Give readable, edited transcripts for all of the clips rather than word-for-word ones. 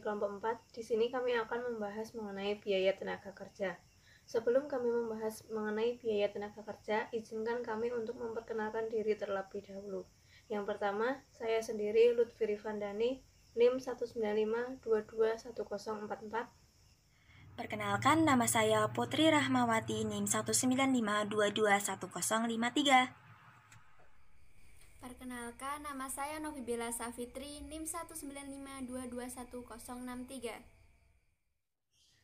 kelompok 4, di sini kami akan membahas mengenai biaya tenaga kerja. Sebelum kami membahas mengenai biaya tenaga kerja, izinkan kami untuk memperkenalkan diri terlebih dahulu. Yang pertama, saya sendiri Lutfi Rifandani, NIM 195221044. Perkenalkan, nama saya Putri Rahmawati, NIM 195221053. Perkenalkan, nama saya Novibela Safitri, NIM 195221063.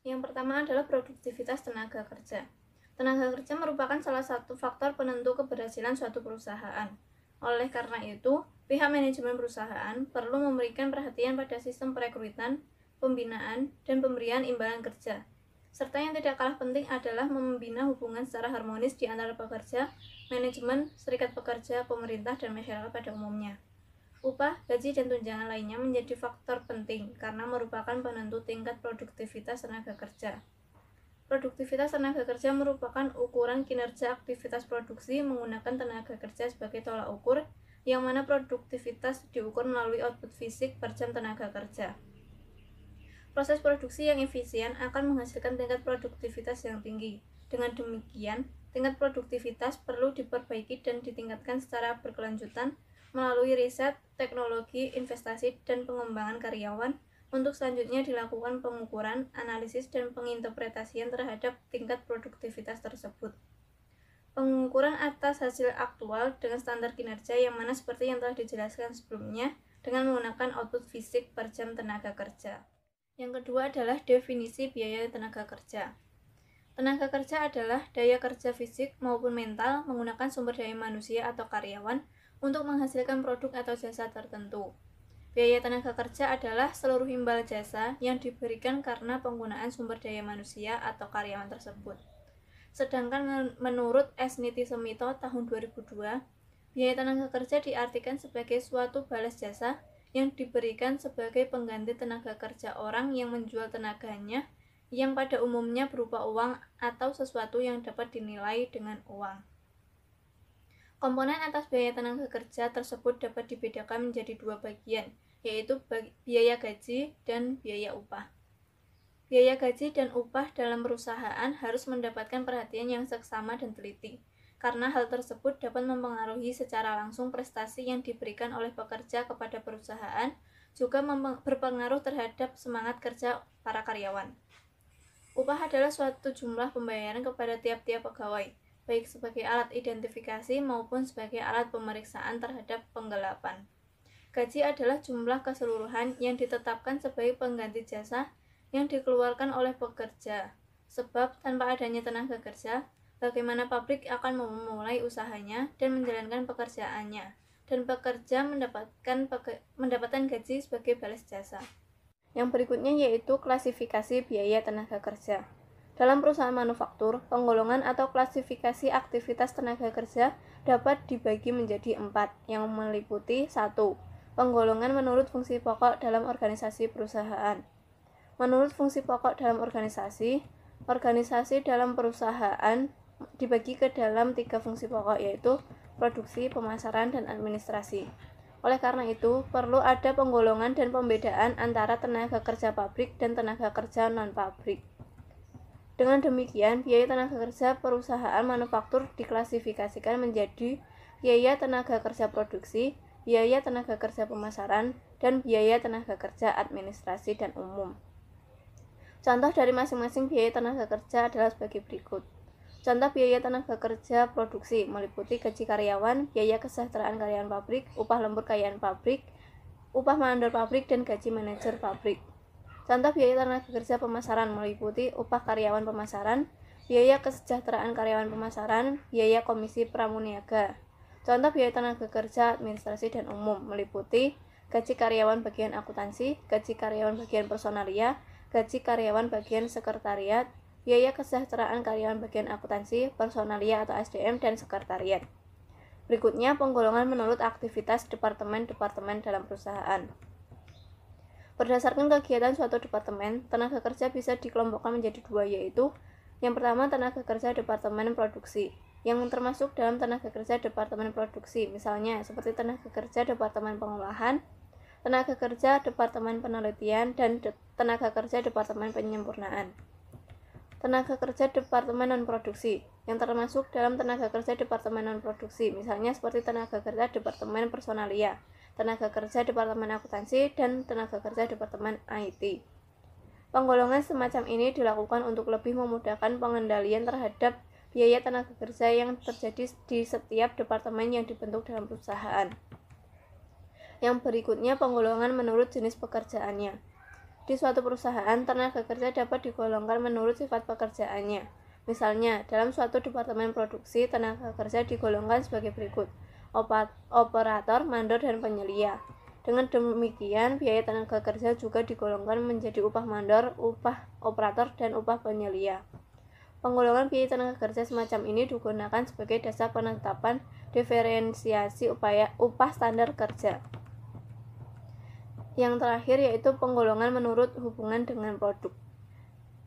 Yang pertama adalah produktivitas tenaga kerja. Tenaga kerja merupakan salah satu faktor penentu keberhasilan suatu perusahaan. Oleh karena itu, pihak manajemen perusahaan perlu memberikan perhatian pada sistem perekrutan, pembinaan, dan pemberian imbalan kerja. Serta yang tidak kalah penting adalah membina hubungan secara harmonis di antara pekerja, manajemen, serikat pekerja, pemerintah, dan masyarakat pada umumnya. Upah, gaji, dan tunjangan lainnya menjadi faktor penting karena merupakan penentu tingkat produktivitas tenaga kerja. Produktivitas tenaga kerja merupakan ukuran kinerja aktivitas produksi menggunakan tenaga kerja sebagai tolak ukur, yang mana produktivitas diukur melalui output fisik per jam tenaga kerja. Proses produksi yang efisien akan menghasilkan tingkat produktivitas yang tinggi. Dengan demikian, tingkat produktivitas perlu diperbaiki dan ditingkatkan secara berkelanjutan melalui riset, teknologi, investasi, dan pengembangan karyawan untuk selanjutnya dilakukan pengukuran, analisis, dan penginterpretasian terhadap tingkat produktivitas tersebut. Pengukuran atas hasil aktual dengan standar kinerja yang mana seperti yang telah dijelaskan sebelumnya dengan menggunakan output fisik per jam tenaga kerja. Yang kedua adalah definisi biaya tenaga kerja. Tenaga kerja adalah daya kerja fisik maupun mental menggunakan sumber daya manusia atau karyawan untuk menghasilkan produk atau jasa tertentu. Biaya tenaga kerja adalah seluruh imbal jasa yang diberikan karena penggunaan sumber daya manusia atau karyawan tersebut. Sedangkan menurut Esniti Semito tahun 2002, biaya tenaga kerja diartikan sebagai suatu balas jasa yang diberikan sebagai pengganti tenaga kerja orang yang menjual tenaganya, yang pada umumnya berupa uang atau sesuatu yang dapat dinilai dengan uang. Komponen atas biaya tenaga kerja tersebut dapat dibedakan menjadi dua bagian, yaitu biaya gaji dan biaya upah. Biaya gaji dan upah dalam perusahaan harus mendapatkan perhatian yang seksama dan teliti, karena hal tersebut dapat mempengaruhi secara langsung prestasi yang diberikan oleh pekerja kepada perusahaan, juga berpengaruh terhadap semangat kerja para karyawan. Upah adalah suatu jumlah pembayaran kepada tiap-tiap pegawai, baik sebagai alat identifikasi maupun sebagai alat pemeriksaan terhadap penggelapan. Gaji adalah jumlah keseluruhan yang ditetapkan sebagai pengganti jasa yang dikeluarkan oleh pekerja, sebab tanpa adanya tenaga kerja, bagaimana pabrik akan memulai usahanya dan menjalankan pekerjaannya, dan pekerja mendapatkan gaji sebagai balas jasa. Yang berikutnya yaitu klasifikasi biaya tenaga kerja. Dalam perusahaan manufaktur, penggolongan atau klasifikasi aktivitas tenaga kerja dapat dibagi menjadi 4, yang meliputi 1. Penggolongan menurut fungsi pokok dalam organisasi perusahaan. Menurut fungsi pokok dalam organisasi dalam perusahaan dibagi ke dalam 3 fungsi pokok, yaitu produksi, pemasaran, dan administrasi. Oleh karena itu, perlu ada penggolongan dan pembedaan antara tenaga kerja pabrik dan tenaga kerja non-pabrik. Dengan demikian, biaya tenaga kerja perusahaan manufaktur diklasifikasikan menjadi biaya tenaga kerja produksi, biaya tenaga kerja pemasaran, dan biaya tenaga kerja administrasi dan umum. Contoh dari masing-masing biaya tenaga kerja adalah sebagai berikut. Contoh biaya tenaga kerja produksi meliputi gaji karyawan, biaya kesejahteraan karyawan pabrik, upah lembur karyawan pabrik, upah mandor pabrik, dan gaji manajer pabrik. Contoh biaya tenaga kerja pemasaran meliputi upah karyawan pemasaran, biaya kesejahteraan karyawan pemasaran, biaya komisi pramuniaga. Contoh biaya tenaga kerja administrasi dan umum meliputi gaji karyawan bagian akuntansi, gaji karyawan bagian personalia, gaji karyawan bagian sekretariat, biaya kesejahteraan karyawan bagian akuntansi, personalia atau SDM, dan sekretariat. Berikutnya, penggolongan menurut aktivitas departemen-departemen dalam perusahaan. Berdasarkan kegiatan suatu departemen, tenaga kerja bisa dikelompokkan menjadi 2, yaitu yang pertama tenaga kerja departemen produksi, yang termasuk dalam tenaga kerja departemen produksi, misalnya seperti tenaga kerja departemen pengolahan, tenaga kerja Departemen Penelitian, dan tenaga kerja Departemen Penyempurnaan. Tenaga kerja Departemen Non-Produksi, yang termasuk dalam tenaga kerja Departemen Non-Produksi, misalnya seperti tenaga kerja Departemen Personalia, tenaga kerja Departemen Akuntansi, dan tenaga kerja Departemen IT. Penggolongan semacam ini dilakukan untuk lebih memudahkan pengendalian terhadap biaya tenaga kerja yang terjadi di setiap departemen yang dibentuk dalam perusahaan. Yang berikutnya penggolongan menurut jenis pekerjaannya. Di suatu perusahaan, tenaga kerja dapat digolongkan menurut sifat pekerjaannya. Misalnya, dalam suatu departemen produksi, tenaga kerja digolongkan sebagai berikut: operator, mandor, dan penyelia. Dengan demikian, biaya tenaga kerja juga digolongkan menjadi upah mandor, upah operator, dan upah penyelia. Penggolongan biaya tenaga kerja semacam ini digunakan sebagai dasar penetapan diferensiasi upah standar kerja. Yang terakhir yaitu penggolongan menurut hubungan dengan produk.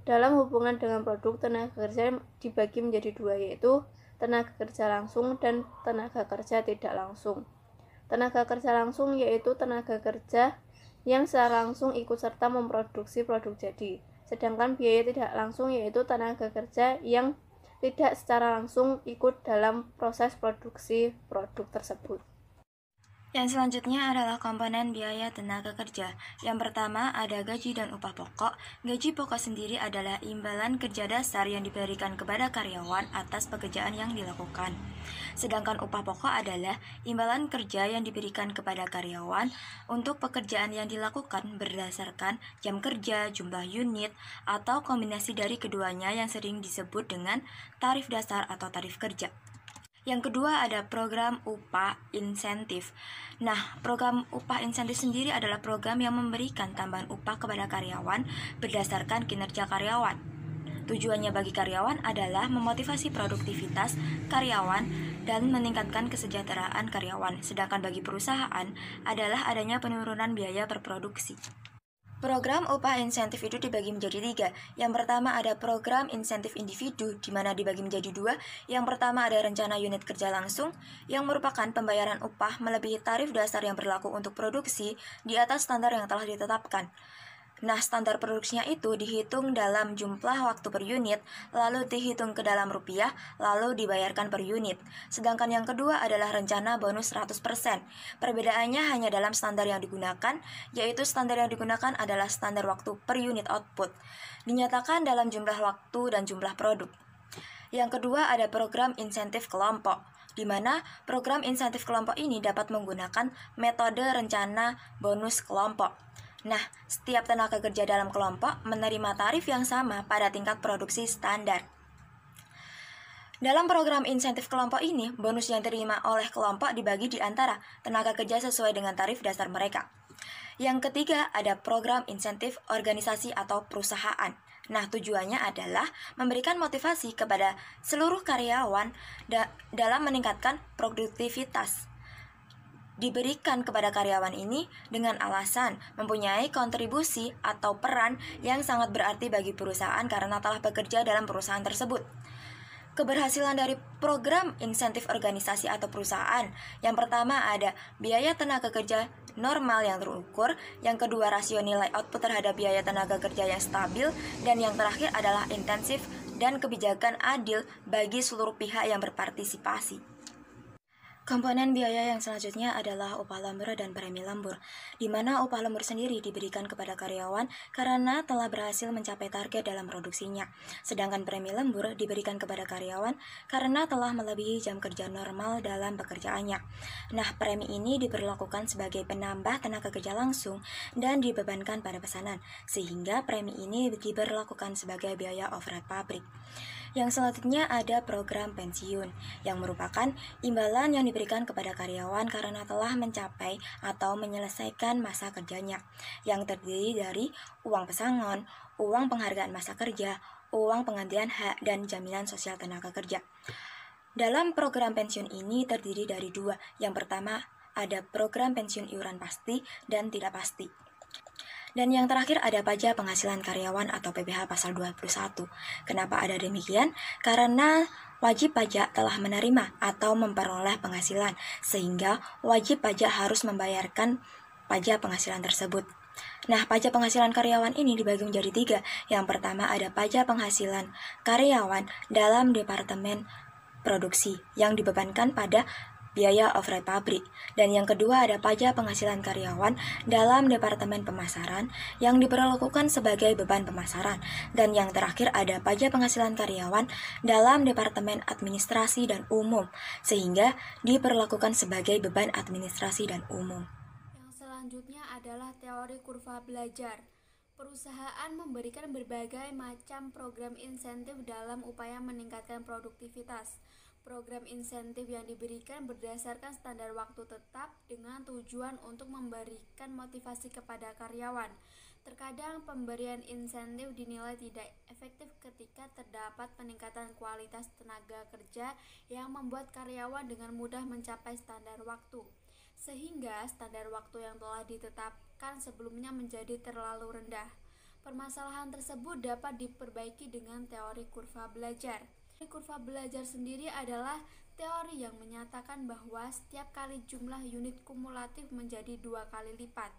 Dalam hubungan dengan produk, tenaga kerja dibagi menjadi dua, yaitu tenaga kerja langsung dan tenaga kerja tidak langsung. Tenaga kerja langsung yaitu tenaga kerja yang secara langsung ikut serta memproduksi produk jadi. Sedangkan biaya tidak langsung yaitu tenaga kerja yang tidak secara langsung ikut dalam proses produksi produk tersebut. Yang selanjutnya adalah komponen biaya tenaga kerja. Yang pertama ada gaji dan upah pokok. Gaji pokok sendiri adalah imbalan kerja dasar yang diberikan kepada karyawan atas pekerjaan yang dilakukan. Sedangkan upah pokok adalah imbalan kerja yang diberikan kepada karyawan untuk pekerjaan yang dilakukan berdasarkan jam kerja, jumlah unit, atau kombinasi dari keduanya yang sering disebut dengan tarif dasar atau tarif kerja. Yang kedua ada program upah insentif. Nah, program upah insentif sendiri adalah program yang memberikan tambahan upah kepada karyawan berdasarkan kinerja karyawan. Tujuannya bagi karyawan adalah memotivasi produktivitas karyawan dan meningkatkan kesejahteraan karyawan. Sedangkan bagi perusahaan adalah adanya penurunan biaya per produksi. Program upah insentif itu dibagi menjadi 3. Yang pertama ada program insentif individu, di mana dibagi menjadi 2. Yang pertama ada rencana unit kerja langsung, yang merupakan pembayaran upah melebihi tarif dasar yang berlaku untuk produksi di atas standar yang telah ditetapkan. Nah, standar produksinya itu dihitung dalam jumlah waktu per unit, lalu dihitung ke dalam rupiah, lalu dibayarkan per unit. Sedangkan yang kedua adalah rencana bonus 100%. Perbedaannya hanya dalam standar yang digunakan, yaitu standar yang digunakan adalah standar waktu per unit output. Dinyatakan dalam jumlah waktu dan jumlah produk. Yang kedua ada program insentif kelompok, di mana program insentif kelompok ini dapat menggunakan metode rencana bonus kelompok. Nah, setiap tenaga kerja dalam kelompok menerima tarif yang sama pada tingkat produksi standar. Dalam program insentif kelompok ini, bonus yang diterima oleh kelompok dibagi di antara tenaga kerja sesuai dengan tarif dasar mereka. Yang ketiga, ada program insentif organisasi atau perusahaan. Nah, tujuannya adalah memberikan motivasi kepada seluruh karyawan dalam meningkatkan produktivitas. Diberikan kepada karyawan ini dengan alasan mempunyai kontribusi atau peran yang sangat berarti bagi perusahaan karena telah bekerja dalam perusahaan tersebut. Keberhasilan dari program insentif organisasi atau perusahaan, yang pertama ada biaya tenaga kerja normal yang terukur, yang kedua rasio nilai output terhadap biaya tenaga kerja yang stabil, dan yang terakhir adalah intensif dan kebijakan adil bagi seluruh pihak yang berpartisipasi. Komponen biaya yang selanjutnya adalah upah lembur dan premi lembur, di mana upah lembur sendiri diberikan kepada karyawan karena telah berhasil mencapai target dalam produksinya. Sedangkan premi lembur diberikan kepada karyawan karena telah melebihi jam kerja normal dalam pekerjaannya. Nah, premi ini diberlakukan sebagai penambah tenaga kerja langsung dan dibebankan pada pesanan, sehingga premi ini diberlakukan sebagai biaya overhead pabrik. Yang selanjutnya ada program pensiun, yang merupakan imbalan yang diberikan kepada karyawan karena telah mencapai atau menyelesaikan masa kerjanya, yang terdiri dari uang pesangon, uang penghargaan masa kerja, uang penggantian hak, dan jaminan sosial tenaga kerja. Dalam program pensiun ini terdiri dari 2. Yang pertama ada program pensiun iuran pasti dan tidak pasti. Dan yang terakhir ada pajak penghasilan karyawan atau PPh pasal 21. Kenapa ada demikian? Karena wajib pajak telah menerima atau memperoleh penghasilan, sehingga wajib pajak harus membayarkan pajak penghasilan tersebut. Nah, pajak penghasilan karyawan ini dibagi menjadi 3. Yang pertama ada pajak penghasilan karyawan dalam departemen produksi yang dibebankan pada biaya overhead pabrik. Dan yang kedua ada pajak penghasilan karyawan dalam departemen pemasaran yang diperlakukan sebagai beban pemasaran. Dan yang terakhir ada pajak penghasilan karyawan dalam departemen administrasi dan umum sehingga diperlakukan sebagai beban administrasi dan umum. Yang selanjutnya adalah teori kurva belajar. Perusahaan memberikan berbagai macam program insentif dalam upaya meningkatkan produktivitas. Program insentif yang diberikan berdasarkan standar waktu tetap dengan tujuan untuk memberikan motivasi kepada karyawan. Terkadang pemberian insentif dinilai tidak efektif ketika terdapat peningkatan kualitas tenaga kerja yang membuat karyawan dengan mudah mencapai standar waktu, sehingga standar waktu yang telah ditetapkan sebelumnya menjadi terlalu rendah. Permasalahan tersebut dapat diperbaiki dengan teori kurva belajar. Kurva belajar sendiri adalah teori yang menyatakan bahwa setiap kali jumlah unit kumulatif menjadi 2 kali lipat,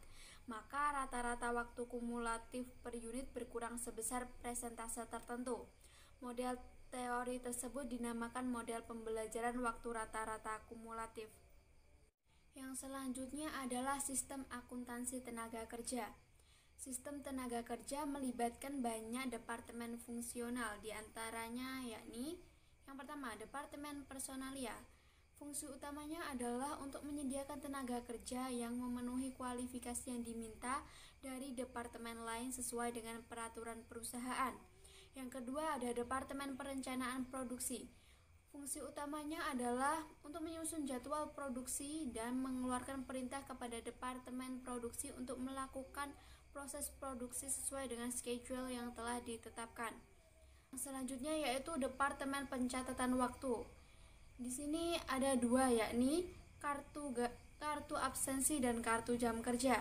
maka rata-rata waktu kumulatif per unit berkurang sebesar persentase tertentu. Model teori tersebut dinamakan model pembelajaran waktu rata-rata kumulatif. Yang selanjutnya adalah sistem akuntansi tenaga kerja. Sistem tenaga kerja melibatkan banyak departemen fungsional, diantaranya yakni yang pertama, departemen personalia. Fungsi utamanya adalah untuk menyediakan tenaga kerja yang memenuhi kualifikasi yang diminta dari departemen lain sesuai dengan peraturan perusahaan. Yang kedua, ada departemen perencanaan produksi. Fungsi utamanya adalah untuk menyusun jadwal produksi dan mengeluarkan perintah kepada departemen produksi untuk melakukan proses produksi sesuai dengan schedule yang telah ditetapkan. Selanjutnya yaitu departemen pencatatan waktu. Di sini ada 2, yakni kartu absensi dan kartu jam kerja.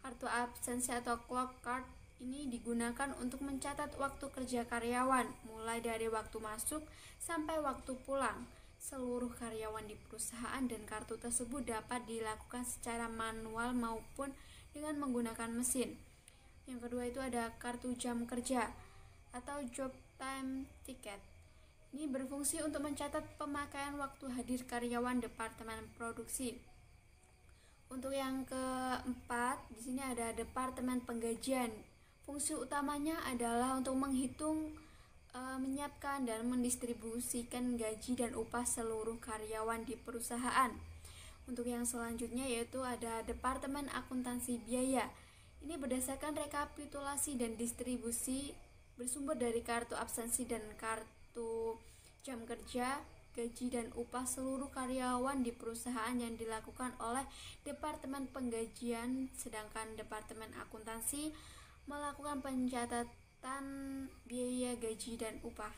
Kartu absensi atau clock card ini digunakan untuk mencatat waktu kerja karyawan, mulai dari waktu masuk sampai waktu pulang. Seluruh karyawan di perusahaan dan kartu tersebut dapat dilakukan secara manual maupun dengan menggunakan mesin. Yang kedua itu ada kartu jam kerja atau job time ticket. Ini berfungsi untuk mencatat pemakaian waktu hadir karyawan departemen produksi. Untuk yang keempat, di sini ada departemen penggajian. Fungsi utamanya adalah untuk menghitung, menyiapkan dan mendistribusikan gaji dan upah seluruh karyawan di perusahaan. Untuk yang selanjutnya yaitu ada departemen akuntansi biaya. Ini berdasarkan rekapitulasi dan distribusi bersumber dari kartu absensi dan kartu jam kerja, gaji dan upah seluruh karyawan di perusahaan yang dilakukan oleh departemen penggajian, sedangkan departemen akuntansi melakukan pencatatan biaya gaji dan upah.